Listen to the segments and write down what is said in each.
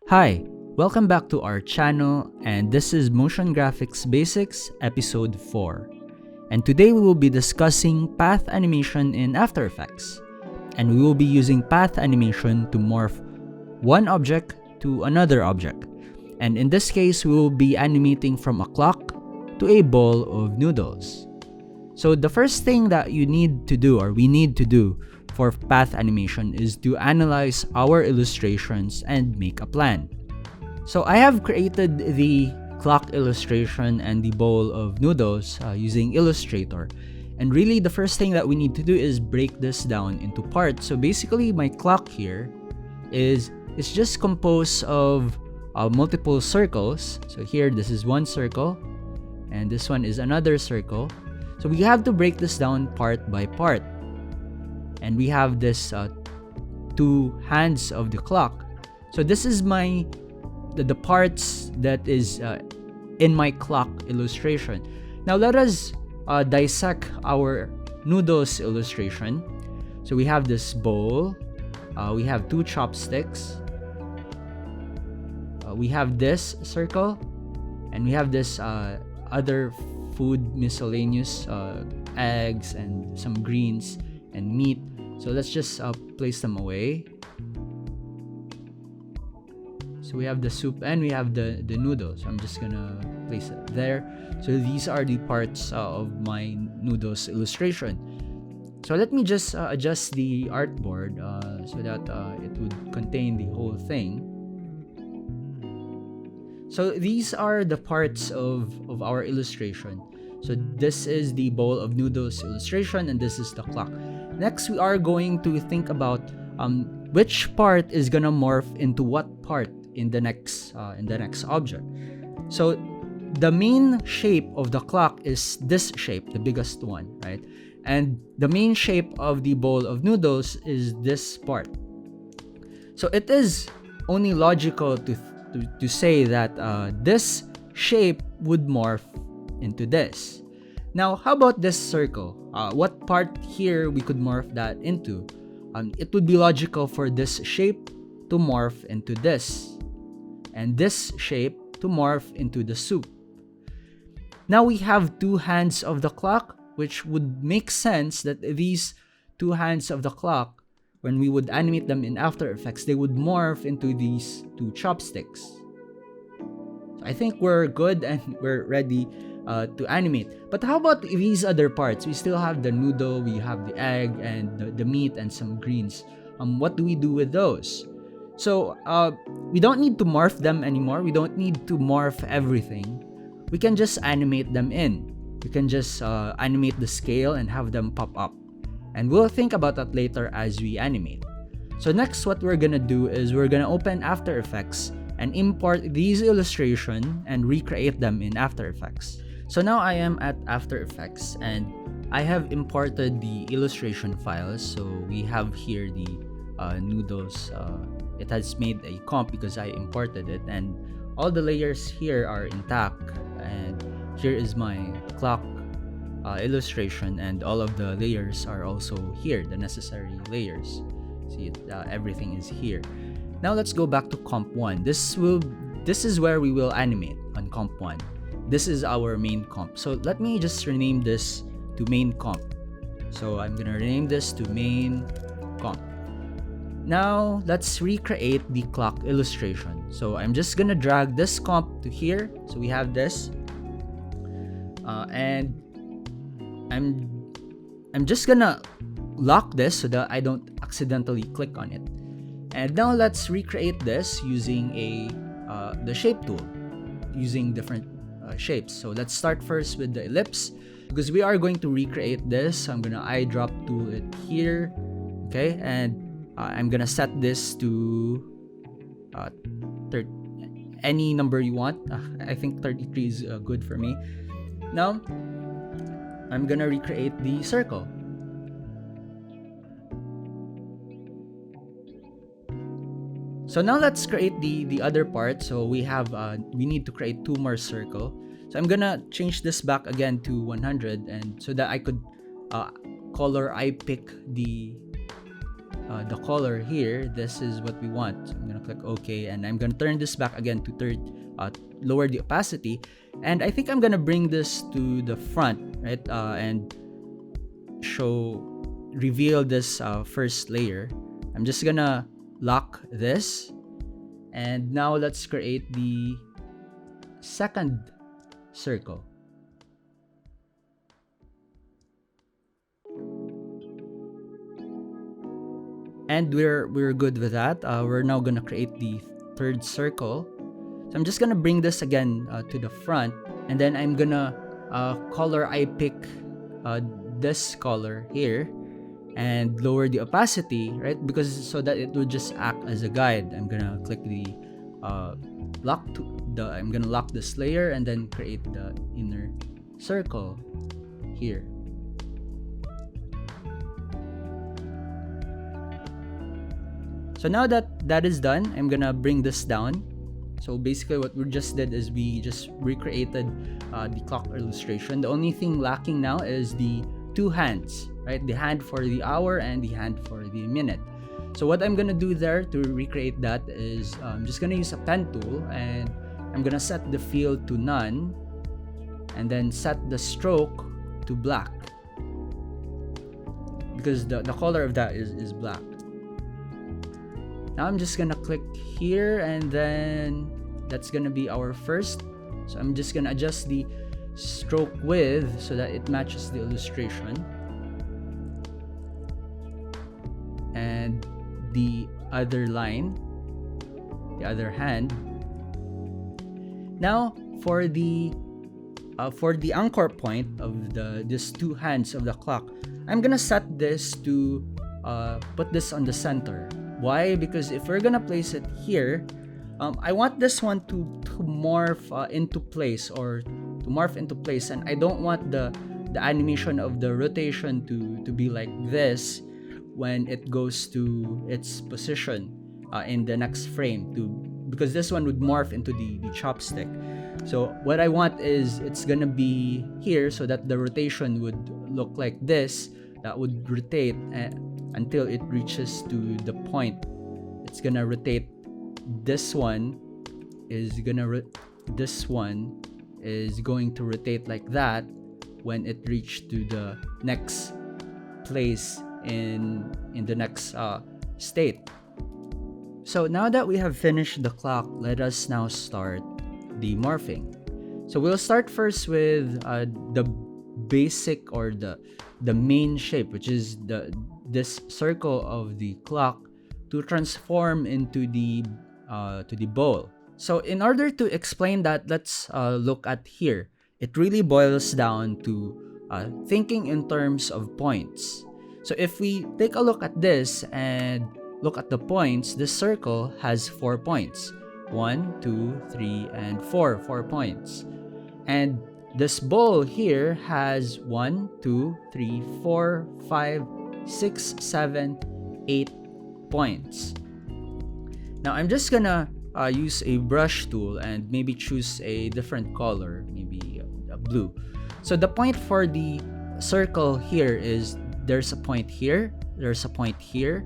Hi, welcome back to our channel, and this is Motion Graphics Basics episode 4. And today we will be discussing path animation in After Effects. And we will be using path animation to morph one object to another object. And in this case, we will be animating from a clock to a bowl of noodles. So the first thing that we need to do for path animation is to analyze our illustrations and make a plan. So I have created the clock illustration and the bowl of noodles using Illustrator. And really the first thing that we need to do is break this down into parts. So basically my clock here is just composed of multiple circles. So here this is one circle and this one is another circle. So we have to break this down part by part. And we have this two hands of the clock. So this is the parts that is in my clock illustration. Now let us dissect our noodles illustration. So we have this bowl. We have two chopsticks. We have this circle. And we have this other food miscellaneous, eggs and some greens and meat. So let's just place them away. So we have the soup and we have the noodles. I'm just gonna place it there. So these are the parts of my noodles illustration. So let me just adjust the artboard so that it would contain the whole thing. So these are the parts of our illustration. So this is the bowl of noodles illustration and this is the clock. Next, we are going to think about which part is gonna morph into what part in the next object. So the main shape of the clock is this shape, the biggest one, right? And the main shape of the bowl of noodles is this part. So it is only logical to say that this shape would morph into this. Now, how about this circle? What part here we could morph that into? It would be logical for this shape to morph into this, and this shape to morph into the soup. Now we have two hands of the clock, which would make sense that these two hands of the clock, when we would animate them in After Effects, they would morph into these two chopsticks. I think we're good and we're ready to animate. But how about these other parts? We still have the noodle, we have the egg and the meat and some greens. What do we do with those? So we don't need to morph them anymore. We don't need to morph everything. We can just animate them in. We can just animate the scale and have them pop up. And we'll think about that later as we animate. So next, what we're gonna do is we're gonna open After Effects and import these illustrations and recreate them in After Effects. So now I am at After Effects and I have imported the illustration files. So we have here the noodles. It has made a comp because I imported it, and all the layers here are intact. And here is my clock illustration, and all of the layers are also here, the necessary layers. See, everything is here. Now let's go back to comp 1. This is where we will animate on comp 1. This is our main comp. So let me just rename this to main comp. So I'm gonna rename this to main comp. Now let's recreate the clock illustration. So I'm just gonna drag this comp to here. So we have this, and I'm just gonna lock this so that I don't accidentally click on it. And now let's recreate this using the shape tool, using different shapes. So let's start first with the ellipse because we are going to recreate this. I'm gonna eyedrop tool it here, okay, and I'm gonna set this to any number you want. I think 33 is good for me. Now I'm gonna recreate the circle. So now let's create the other part. So we need to create two more circle. So I'm gonna change this back again to 100, and so that I could color I pick the the color here, this is what we want. So I'm gonna click OK, and I'm gonna turn this back again to lower the opacity, and I think I'm gonna bring this to the front, right? And reveal this first layer. I'm just gonna lock this, and now let's create the second circle. And we're good with that. We're now gonna create the third circle. So I'm just gonna bring this again to the front, and then I'm gonna color I pick this color here and lower the opacity, right? Because so that it will just act as a guide. I'm gonna click the I'm gonna lock this layer and then create the inner circle here. So now that that is done, I'm gonna bring this down. So basically what we just did is we just recreated the clock illustration. The only thing lacking now is the two hands, right? The hand for the hour and the hand for the minute. So what I'm gonna do there to recreate that is I'm just gonna use a pen tool, and I'm gonna set the fill to none, and then set the stroke to black, because the color of that is black. Now I'm just gonna click here, and then that's gonna be our first. So I'm just gonna adjust the stroke width so that it matches the illustration. And the other line, the other hand. Now for the anchor point of these two hands of the clock, I'm gonna set this to put this on the center. Why? Because if we're gonna place it here, I want this one to morph into place, and I don't want the animation of the rotation to be like this when it goes to its position in the next frame, because this one would morph into the chopstick. So what I want is it's gonna be here, so that the rotation would look like this. That would rotate until it reaches to the point. It's gonna rotate. This one is going to rotate like that when it reached to the next place in the next state. So now that we have finished the clock, let us now start the morphing. So we'll start first with the basic, or the main shape, which is this circle of the clock, to transform into the bowl. So in order to explain that, let's look at here. It really boils down to thinking in terms of points. So if we take a look at this and look at the points, this circle has 4 points. 1, 2, 3, and 4 points. And this bowl here has 1, 2, 3, 4, 5, 6, 7, 8 points. Now I'm just gonna use a brush tool and maybe choose a different color, maybe a blue. So the point for the circle here is there's a point here, there's a point here,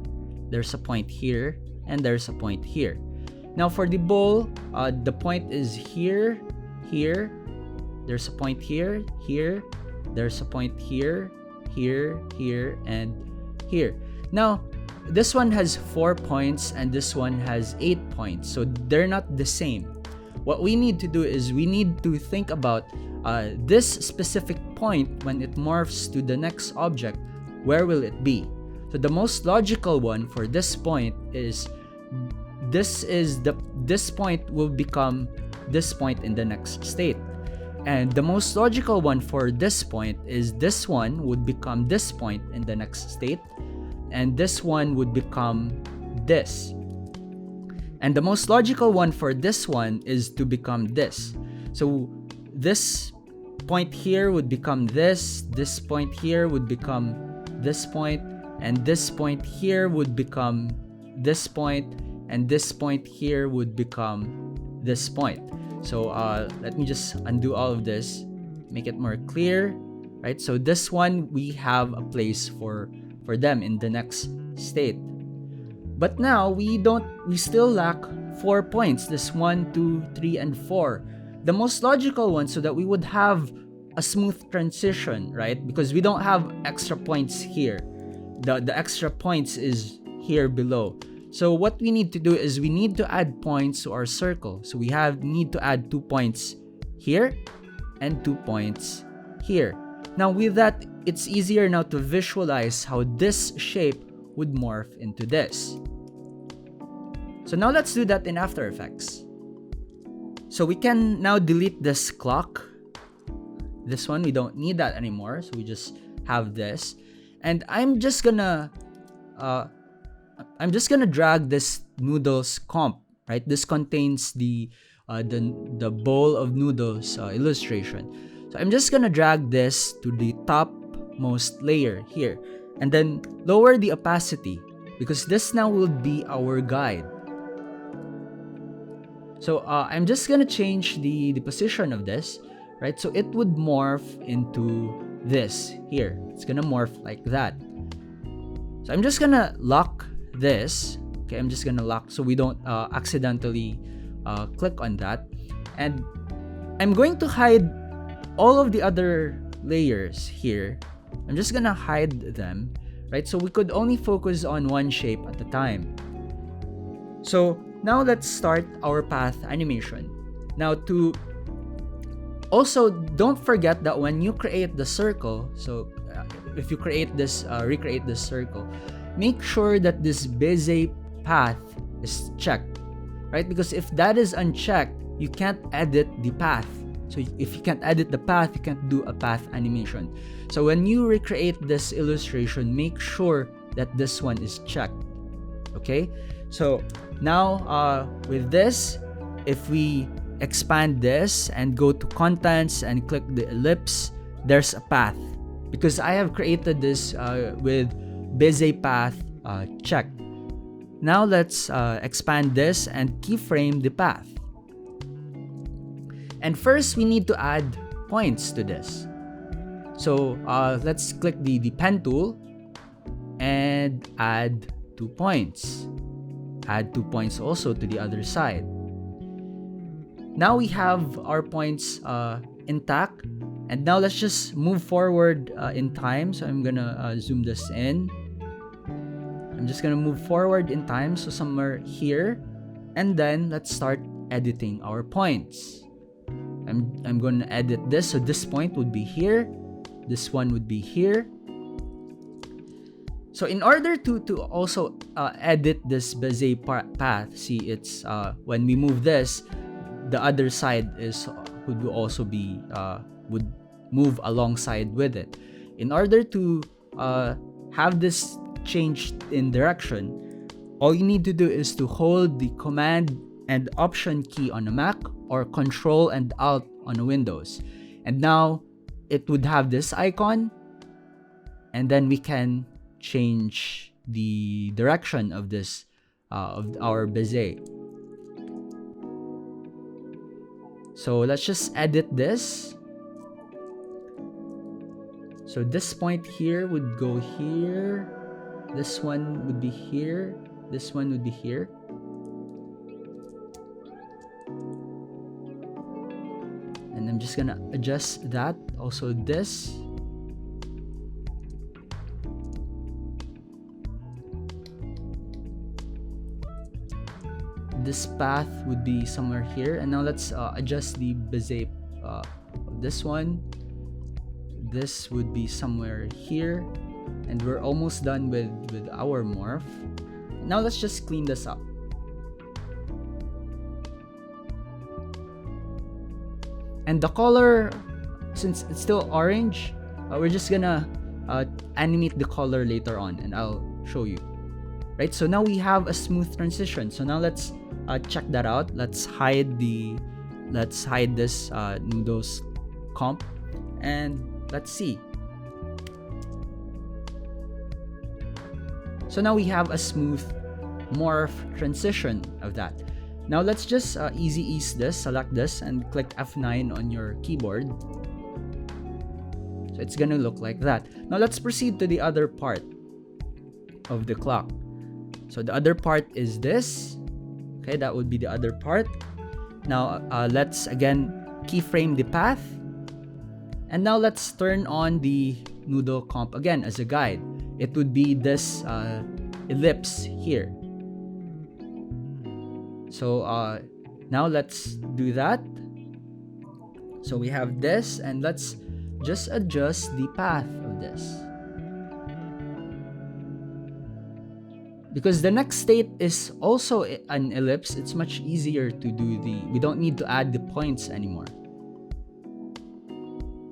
there's a point here, and there's a point here. Now for the bowl, the point is here, here, there's a point here, here, there's a point here, here, here, and here. Now this one has 4 points and this one has 8 points, so they're not the same. What we need to do is we need to think about this specific point. When it morphs to the next object, where will it be? So the most logical one for this point is this point will become this point in the next state. And the most logical one for this point is this one would become this point in the next state, and this one would become this. And the most logical one for this one is to become this. So this point here would become this point here would become this point, and this point here would become this point, and this point here would become this point. So let me just undo all of this, make it more clear, right? So this one, we have a place for them in the next state. But now we still lack 4 points. This 1, 2, 3, and 4. The most logical one, so that we would have a smooth transition, right? Because we don't have extra points here. The extra points is here below. So what we need to do is we need to add points to our circle. So we need to add 2 points here and 2 points here. Now with that, it's easier now to visualize how this shape would morph into this. So now let's do that in After Effects. So we can now delete this clock. This one, we don't need that anymore. So we just have this. And I'm just gonna drag this noodles comp, right? This contains the bowl of noodles illustration. So I'm just gonna drag this to the topmost layer here, and then lower the opacity, because this now will be our guide. So I'm just gonna change the position of this, right? So it would morph into this here. It's gonna morph like that. So I'm just gonna lock this. Okay, I'm just gonna lock so we don't accidentally click on that. And I'm going to hide all of the other layers here. I'm just gonna hide them, right? So we could only focus on one shape at a time. So now let's start our path animation. Now also, don't forget that when you create the circle, so if you create this, recreate this circle, make sure that this Bezier path is checked, right? Because if that is unchecked, you can't edit the path. So if you can't edit the path, you can't do a path animation. So when you recreate this illustration, make sure that this one is checked, okay? So now with this, if we expand this and go to contents and click the ellipse, there's a path, because I have created this with Bezier path checked. Now let's expand this and keyframe the path. And first, we need to add points to this. So let's click the pen tool and add 2 points. Add 2 points also to the other side. Now we have our points intact. And now let's just move forward in time. So I'm gonna zoom this in. I'm just gonna move forward in time, so somewhere here. And then let's start editing our points. I'm going to edit this, so this point would be here, this one would be here. So in order to also edit this Bezier path, see, it's when we move this, the other side would also be would move alongside with it. In order to have this changed in direction, all you need to do is to hold the Command and Option key on a Mac, or Control and Alt on a Windows. And now it would have this icon, and then we can change the direction of this of our Bezier. So let's just edit this. So this point here would go here, this one would be here, this one would be here. And I'm just gonna adjust that. Also this. This path would be somewhere here. And now let's adjust the Bezier of this one. This would be somewhere here. And we're almost done with our morph. Now let's just clean this up. And the color, since it's still orange, we're just gonna animate the color later on, and I'll show you. Right, so now we have a smooth transition. So now let's check that out. Let's hide this noodles comp, and let's see. So now we have a smooth morph transition of that. Now let's just easy ease this, select this, and click F9 on your keyboard. So it's gonna look like that. Now let's proceed to the other part of the clock. So the other part is this. Okay, that would be the other part. Now let's again keyframe the path. And now let's turn on the noodle comp again as a guide. It would be this ellipse here. So now let's do that. So we have this, and let's just adjust the path of this. Because the next state is also an ellipse, it's much easier to do we don't need to add the points anymore.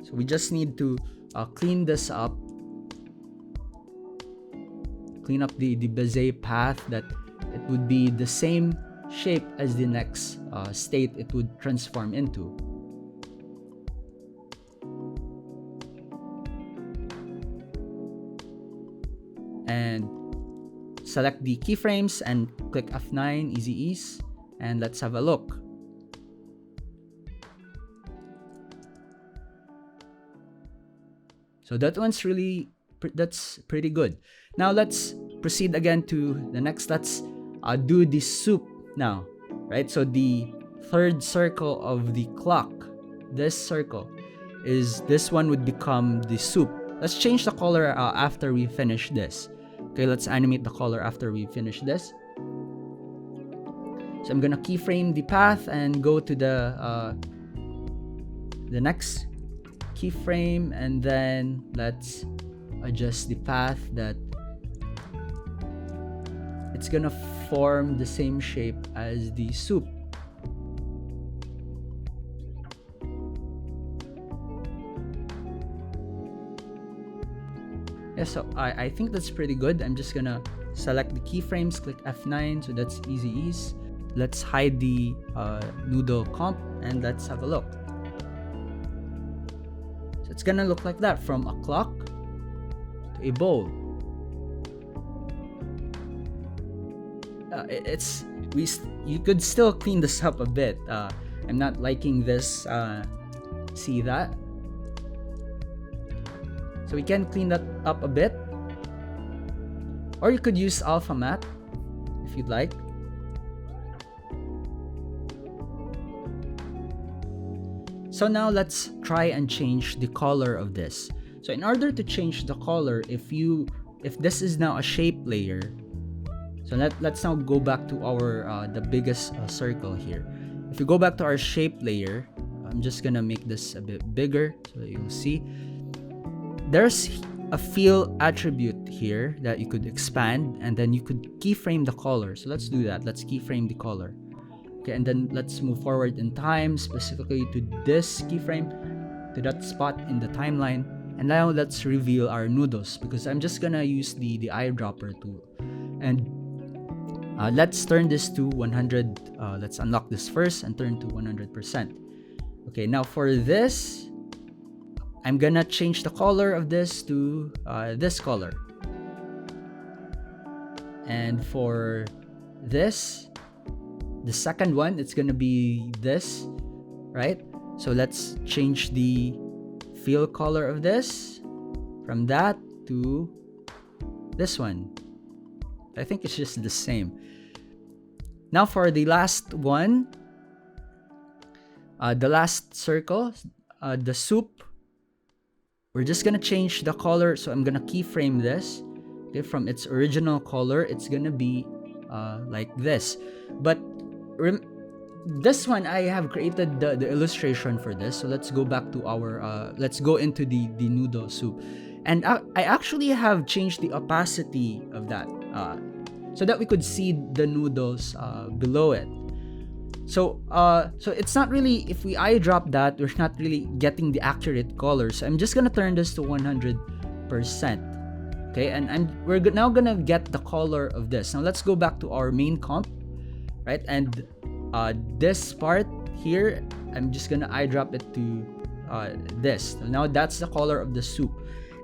So we just need to clean this up. Clean up the Bezier path, that it would be the same shape as the next state it would transform into. And select the keyframes and click F9, easy ease, and let's have a look. So that one's that's pretty good. Now let's proceed again to the next. Let's do the soup now, right? So the third circle of the clock, this circle, this one would become the soup. Let's change the color after we finish this. Okay, let's animate the color after we finish this. So I'm gonna keyframe the path and go to the next keyframe, and then let's adjust the path that it's gonna form the same shape as the soup. Yeah, so I think that's pretty good. I'm just gonna select the keyframes, click F9, so that's easy ease. Let's hide the noodle comp, and let's have a look. So it's gonna look like that, from a clock to a bowl. You could still clean this up a bit. I'm not liking this. See that? So we can clean that up a bit, or you could use alpha matte if you'd like. So now let's try and change the color of this. So in order to change the color, if this is now a shape layer, so let's now go back to our the biggest circle here. If you go back to our shape layer, I'm just gonna make this a bit bigger so that you'll see. There's a fill attribute here that you could expand, and then you could keyframe the color. So let's do that. Let's keyframe the color. Okay, and then let's move forward in time, specifically to this keyframe, to that spot in the timeline. And now let's reveal our noodles, because I'm just gonna use the eyedropper tool. And let's turn this to 100. Let's unlock this first and turn to 100%. Okay, now for this, I'm gonna change the color of this to this color. And for this, the second one, it's gonna be this, right? So let's change the fill color of this from that to this one. I think it's just the same. Now for the last one, the last circle, the soup, we're just gonna change the color. So I'm gonna keyframe this. Okay, from its original color, it's gonna be like this. But this one, I have created the illustration for this. So let's go back to our let's go into the noodle soup, and I actually have changed the opacity of that so that we could see the noodles below it. So it's not really, if we eyedrop that, we're not really getting the accurate color. So I'm just gonna turn this to 100%. Okay, and we're now gonna get the color of this. Now let's go back to our main comp, right? And this part here, I'm just gonna eyedrop it to this. So now that's the color of the soup.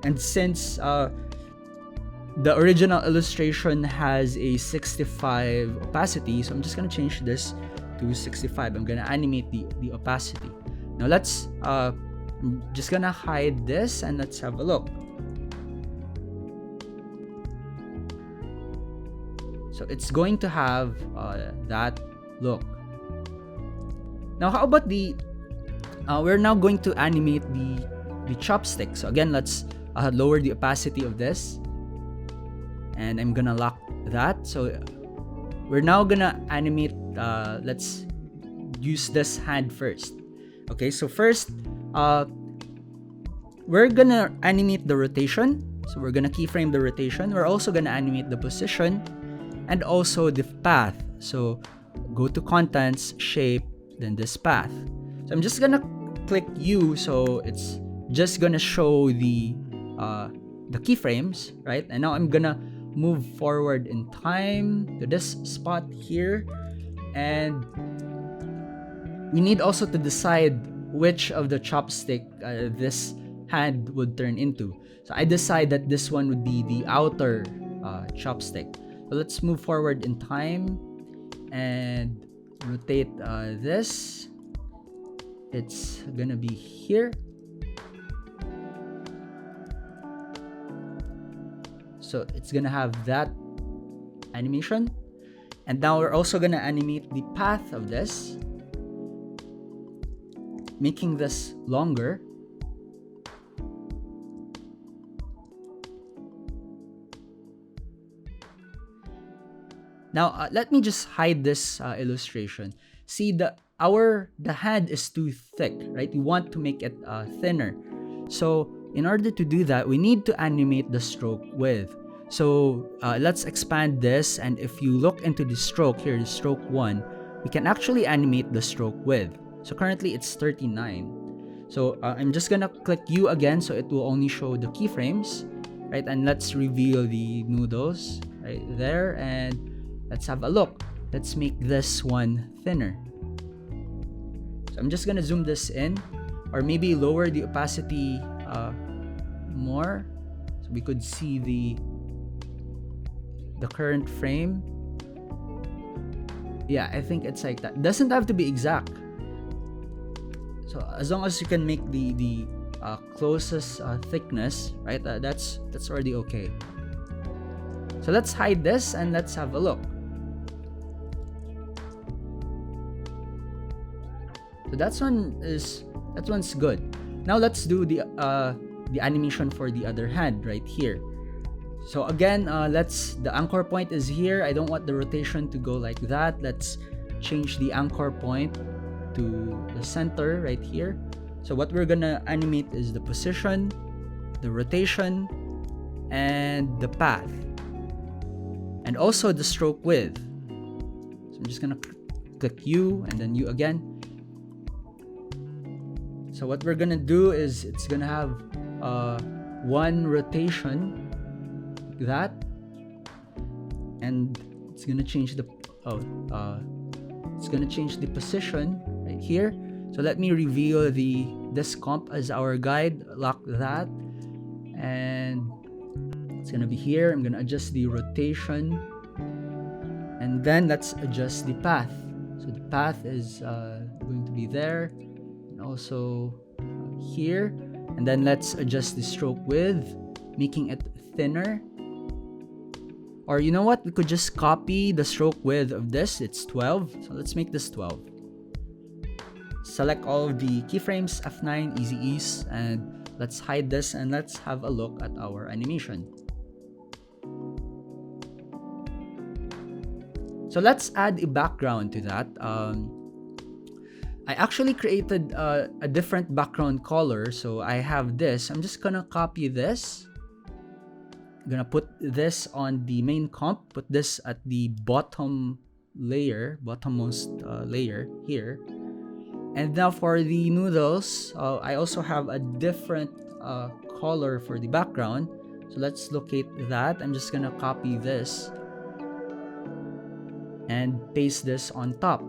And since the original illustration has a 65 opacity, so I'm just gonna change this to 65. I'm gonna animate the opacity. Now let's I'm just gonna hide this, and let's have a look. So it's going to have that look. Now, how about we're now going to animate the chopstick. So again, let's lower the opacity of this, and I'm gonna lock that. So we're now gonna animate, let's use this hand first. Okay, so first, we're gonna animate the rotation. So we're gonna keyframe the rotation. We're also gonna animate the position and also the path. So go to contents, shape, then this path. So I'm just gonna click U, so it's just gonna show the keyframes, right? And now I'm gonna move forward in time to this spot here, and we need also to decide which of the chopstick this hand would turn into. So I decide that this one would be the outer chopstick. So let's move forward in time and rotate this. It's gonna be here. So it's gonna have that animation. And now we're also gonna animate the path of this, making this longer. Now, let me just hide this illustration. See, the hand is too thick, right? We want to make it thinner. So in order to do that, we need to animate the stroke width. So let's expand this, and if you look into the stroke here, the stroke 1, we can actually animate the stroke width. So currently it's 39. So I'm just gonna click U again, so it will only show the keyframes, right? And let's reveal the noodles right there, and let's have a look. Let's make this one thinner. So I'm just gonna zoom this in, or maybe lower the opacity more, so we could see the current frame. Yeah, I think it's like that. Doesn't have to be exact. So as long as you can make the closest thickness, right? That's already okay. So let's hide this and let's have a look. So that one's good. Now let's do the animation for the other hand right here. So again, the anchor point is here. I don't want the rotation to go like that. Let's change the anchor point to the center right here. So what we're gonna animate is the position, the rotation, and the path, and also the stroke width. So I'm just gonna click U and then U again. So what we're gonna do is it's gonna have one rotation like that, and it's gonna change the position right here. So let me reveal this comp as our guide. Lock that, and it's gonna be here. I'm gonna adjust the rotation, and then let's adjust the path. So the path is going to be there, and also here. And then let's adjust the stroke width, making it thinner. Or you know what? We could just copy the stroke width of this. It's 12. So let's make this 12. Select all of the keyframes, F9, easy ease, and let's hide this and let's have a look at our animation. So let's add a background to that. I actually created a different background color. So I have this. I'm just gonna copy this. I'm gonna put this on the main comp, put this at the bottommost layer here. And now for the noodles, I also have a different color for the background. So let's locate that. I'm just gonna copy this and paste this on top.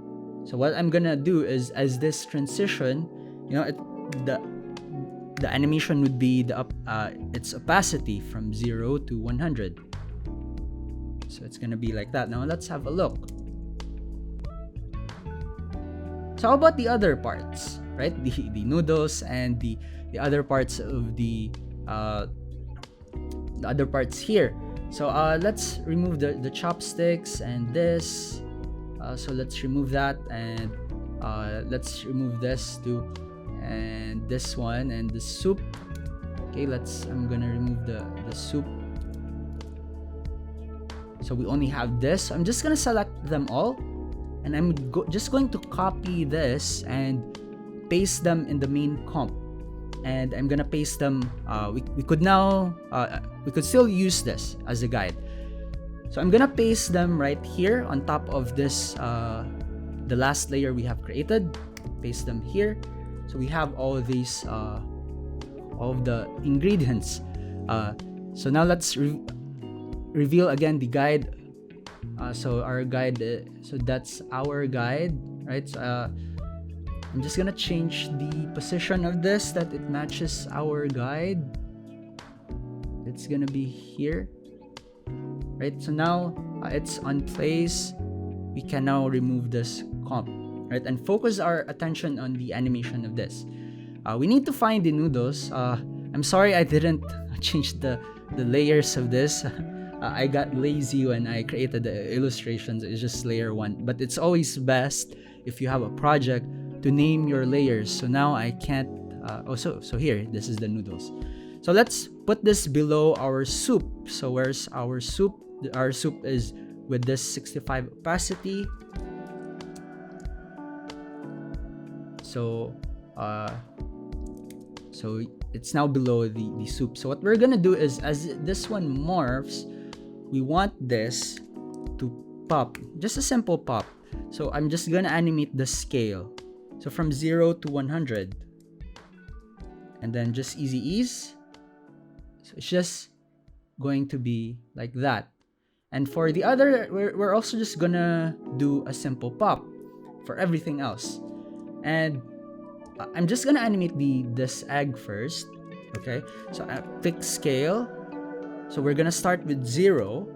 So what I'm gonna do is, as this transition, the animation would be its opacity from 0 to 100. So it's gonna be like that. Now let's have a look. So how about the other parts, right? The noodles and the other parts of the other parts here. So let's remove the chopsticks and this. So let's remove that, and let's remove this too, and this one, and the soup. Okay, I'm gonna remove the soup. So we only have this. I'm just gonna select them all, and I'm just going to copy this and paste them in the main comp. And I'm gonna paste them. We could still use this as a guide. So I'm gonna paste them right here on top of this, the last layer we have created. Paste them here. So we have all of these, all of the ingredients. So now let's reveal again the guide. So our guide, so that's our guide, right? So, I'm just gonna change the position of this that it matches our guide. It's gonna be here, right? So now it's on place. We can now remove this comp, right? And focus our attention on the animation of this. We need to find the noodles. I'm sorry I didn't change the layers of this. I got lazy when I created the illustrations. It's just layer 1. But it's always best if you have a project to name your layers. So now I can't. So here, this is the noodles. So let's put this below our soup. So where's our soup? Our soup is with this 65 opacity. So so it's now below the soup. So what we're gonna do is, as this one morphs, we want this to pop, just a simple pop. So I'm just gonna animate the scale. So from 0 to 100, and then just easy ease. So it's just going to be like that. And for the other, we're also just gonna do a simple pop for everything else. And I'm just gonna animate this egg first. Okay, so I pick scale. So we're gonna start with 0.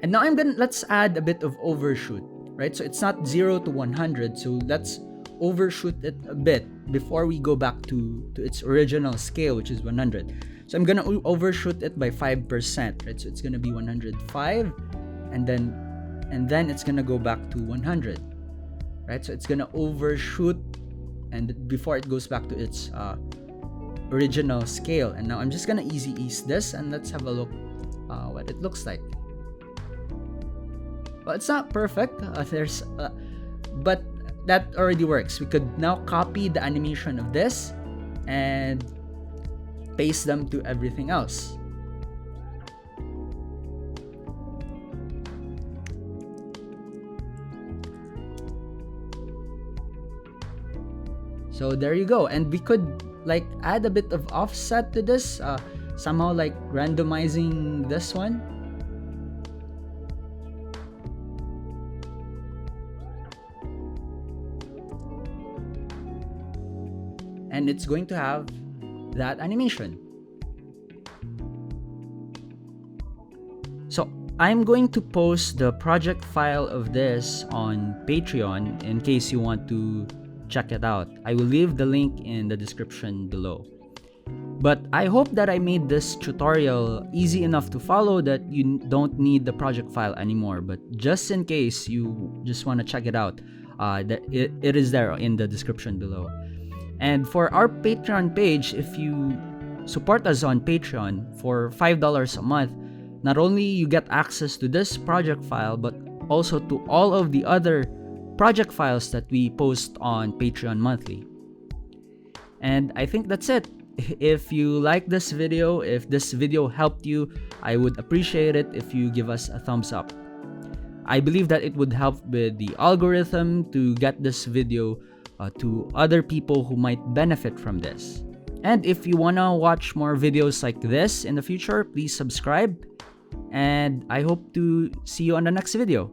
And now let's add a bit of overshoot, right? So it's not 0 to 100. So let's overshoot it a bit before we go back to its original scale, which is 100. So I'm gonna overshoot it by 5%, right? So it's gonna be 105, and then it's gonna go back to 100, right? So it's gonna overshoot, and before it goes back to its original scale. And now I'm just gonna easy ease this, and let's have a look what it looks like. Well, it's not perfect. But that already works. We could now copy the animation of this and paste them to everything else. So there you go. And we could like add a bit of offset to this, somehow like randomizing this one. And it's going to have that animation. So I'm going to post the project file of this on Patreon in case you want to check it out. I will leave the link in the description below. But I hope that I made this tutorial easy enough to follow that you don't need the project file anymore. But just in case you just want to check it out, it is there in the description below. And for our Patreon page, if you support us on Patreon for $5 a month, not only you get access to this project file, but also to all of the other project files that we post on Patreon monthly. And I think that's it. If you like this video, if this video helped you, I would appreciate it if you give us a thumbs up. I believe that it would help with the algorithm to get this video to other people who might benefit from this. And if you wanna watch more videos like this in the future, please subscribe. And I hope to see you on the next video.